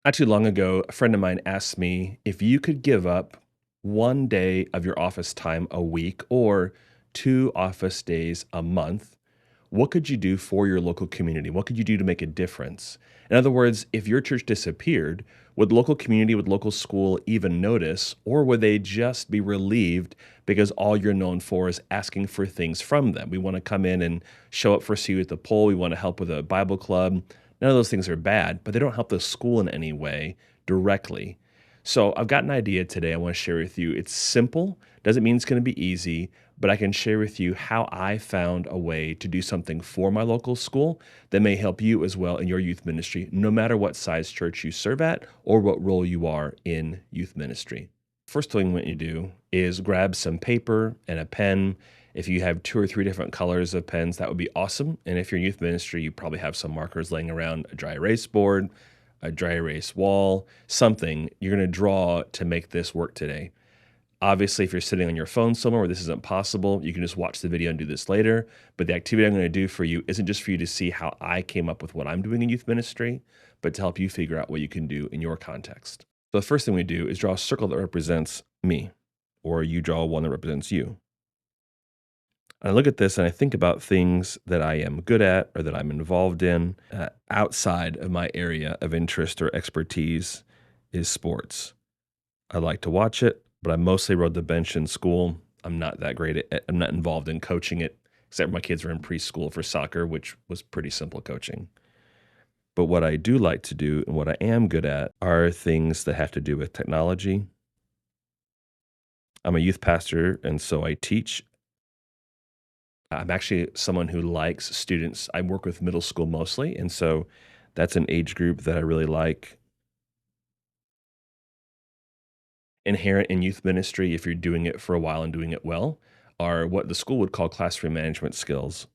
Not too long ago, a friend of mine asked me if you could give up one day of your office time a week or two office days a month, what could you do for your local community? What could you do to make a difference? In other words, if your church disappeared, would local community, would local school even notice, or would they just be relieved because all you're known for is asking for things from them? We want to come in and show up for you at the poll. We want to help with a Bible club. None of those things are bad, but they don't help the school in any way directly. So I've got an idea today I want to share with you. It's simple, doesn't mean it's going to be easy, but I can share with you how I found a way to do something for my local school that may help you as well in your youth ministry, no matter what size church you serve at or what role you are in youth ministry. First thing what you do is grab some paper and a pen. If you have two or three different colors of pens, that would be awesome. And if you're in youth ministry, you probably have some markers laying around, a dry erase board, a dry erase wall, something you're going to draw to make this work today. Obviously, if you're sitting on your phone somewhere where this isn't possible, you can just watch the video and do this later. But the activity I'm going to do for you isn't just for you to see how I came up with what I'm doing in youth ministry, but to help you figure out what you can do in your context. So the first thing we do is draw a circle that represents me, or you draw one that represents you. I look at this and I think about things that I am good at or that I'm involved in outside of my area of interest or expertise is sports. I like to watch it, but I mostly rode the bench in school. I'm not that great at it. I'm not involved in coaching it, except my kids were in preschool for soccer, which was pretty simple coaching. But what I do like to do and what I am good at are things that have to do with technology. I'm a youth pastor, and so I teach. I'm actually someone who likes students. I work with middle school mostly, and so that's an age group that I really like. Inherent in youth ministry, if you're doing it for a while and doing it well, are what the school would call classroom management skills.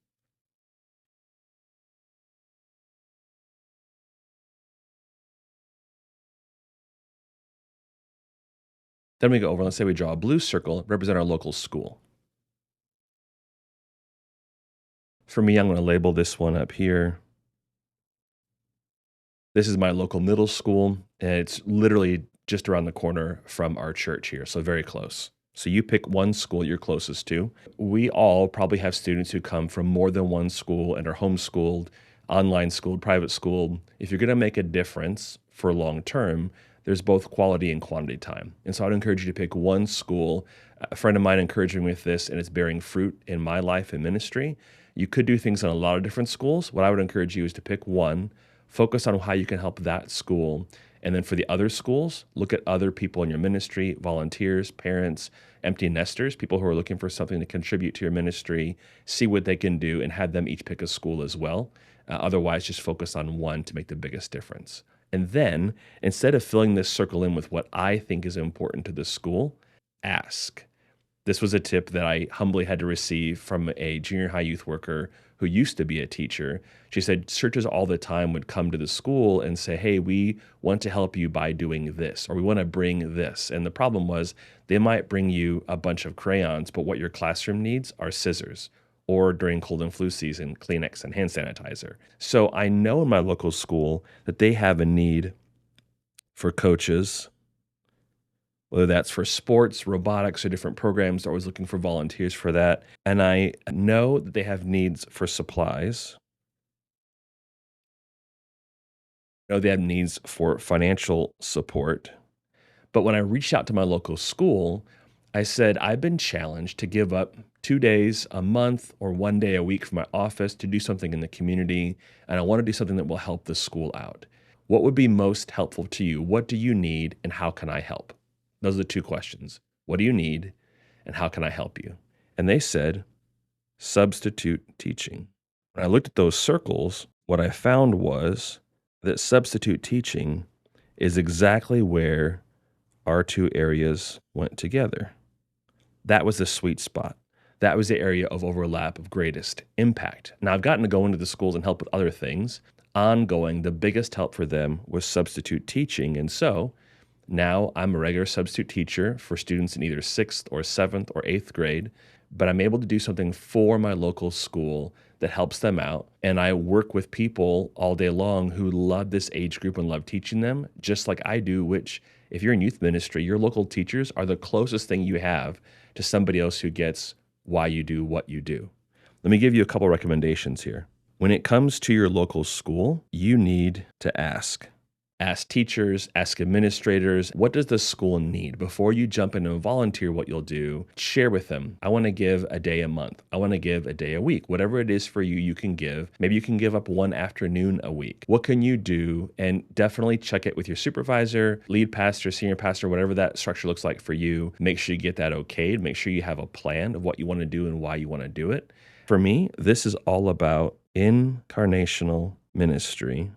Then we go over, let's say we draw a blue circle, represent our local school. For me, I'm going to label this one up here. This is my local middle school, and it's literally just around the corner from our church here, so very close. So you pick one school you're closest to. We all probably have students who come from more than one school and are homeschooled, online schooled, private schooled. If you're going to make a difference for long term, there's both quality and quantity time. And so I'd encourage you to pick one school. A friend of mine encouraged me with this, and it's bearing fruit in my life and ministry. You could do things in a lot of different schools. What I would encourage you is to pick one, focus on how you can help that school. And then for the other schools, look at other people in your ministry, volunteers, parents, empty nesters, people who are looking for something to contribute to your ministry, see what they can do and have them each pick a school as well. Otherwise, just focus on one to make the biggest difference. And then instead of filling this circle in with what I think is important to the school, ask. This was a tip that I humbly had to receive from a junior high youth worker who used to be a teacher. She said churches all the time would come to the school and say, hey, we want to help you by doing this, or we want to bring this. And the problem was they might bring you a bunch of crayons, but what your classroom needs are scissors, or during cold and flu season, Kleenex and hand sanitizer. So I know in my local school that they have a need for coaches, whether that's for sports, robotics, or different programs. They're always looking for volunteers for that. And I know that they have needs for supplies. I know they have needs for financial support. But when I reached out to my local school, I said, I've been challenged to give up 2 days a month or one day a week from my office to do something in the community. And I want to do something that will help the school out. What would be most helpful to you? What do you need? And how can I help? Those are the two questions. What do you need? And how can I help you? And they said, substitute teaching. When I looked at those circles, what I found was that substitute teaching is exactly where our two areas went together. That was the sweet spot. That was the area of overlap of greatest impact. Now, I've gotten to go into the schools and help with other things. Ongoing, the biggest help for them was substitute teaching. And so now I'm a regular substitute teacher for students in either 6th or 7th or 8th grade, but I'm able to do something for my local school that helps them out. And I work with people all day long who love this age group and love teaching them, just like I do, which if you're in youth ministry, your local teachers are the closest thing you have to somebody else who gets why you do what you do. Let me give you a couple recommendations here. When it comes to your local school, you need to ask. Ask teachers, ask administrators, what does the school need? Before you jump in and volunteer, what you'll do, share with them. I want to give a day a month. I want to give a day a week. Whatever it is for you, you can give. Maybe you can give up one afternoon a week. What can you do? And definitely check it with your supervisor, lead pastor, senior pastor, whatever that structure looks like for you. Make sure you get that okayed. Make sure you have a plan of what you want to do and why you want to do it. For me, this is all about incarnational ministry.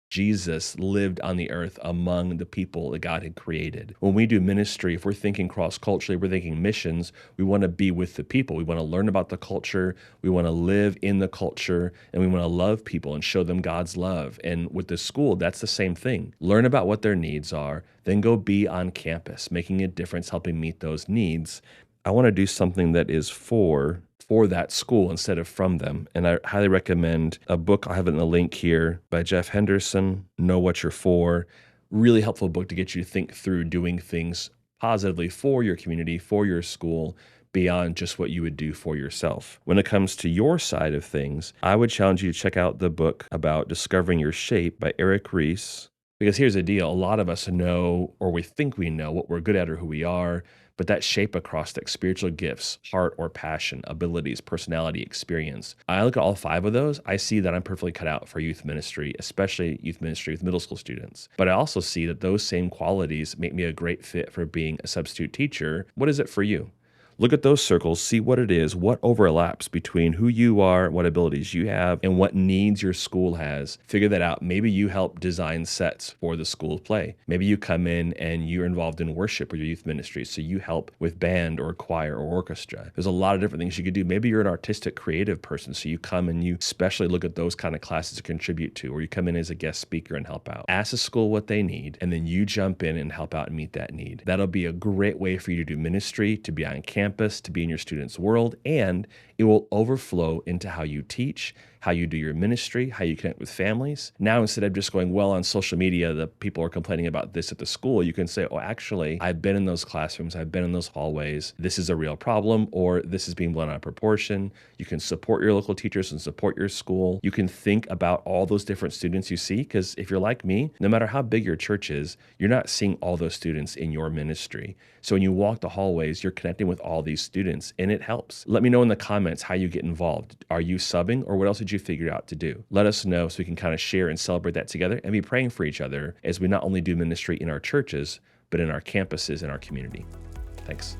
Jesus lived on the earth among the people that God had created. When we do ministry, if we're thinking cross-culturally, we're thinking missions, we want to be with the people. We want to learn about the culture. We want to live in the culture, and we want to love people and show them God's love. And with the school, that's the same thing. Learn about what their needs are, then go be on campus, making a difference, helping meet those needs. I want to do something that is for that school instead of from them. And I highly recommend a book. I have it in the link here by Jeff Henderson, Know What You're For. Really helpful book to get you to think through doing things positively for your community, for your school, beyond just what you would do for yourself. When it comes to your side of things, I would challenge you to check out the book about Discovering Your Shape by Eric Ries. Because here's the deal, a lot of us know, or we think we know what we're good at or who we are, but that shape across like spiritual gifts, heart or passion, abilities, personality, experience. I look at all 5 of those. I see that I'm perfectly cut out for youth ministry, especially youth ministry with middle school students. But I also see that those same qualities make me a great fit for being a substitute teacher. What is it for you? Look at those circles, see what it is, what overlaps between who you are, what abilities you have, and what needs your school has. Figure that out. Maybe you help design sets for the school play. Maybe you come in and you're involved in worship or your youth ministry, so you help with band or choir or orchestra. There's a lot of different things you could do. Maybe you're an artistic, creative person, so you come and you especially look at those kind of classes to contribute to, or you come in as a guest speaker and help out. Ask the school what they need, and then you jump in and help out and meet that need. That'll be a great way for you to do ministry, to be on campus, to be in your students' world, and it will overflow into how you teach, how you do your ministry, how you connect with families. Now, instead of just going, well, on social media, the people are complaining about this at the school, you can say, oh, actually, I've been in those classrooms, I've been in those hallways. This is a real problem, or this is being blown out of proportion. You can support your local teachers and support your school. You can think about all those different students you see, because if you're like me, no matter how big your church is, you're not seeing all those students in your ministry. So when you walk the hallways, you're connecting with all these students, and it helps. Let me know in the comments how you get involved. Are you subbing, or what else did you figure out to do? Let us know so we can kind of share and celebrate that together and be praying for each other as we not only do ministry in our churches, but in our campuses and our community. Thanks.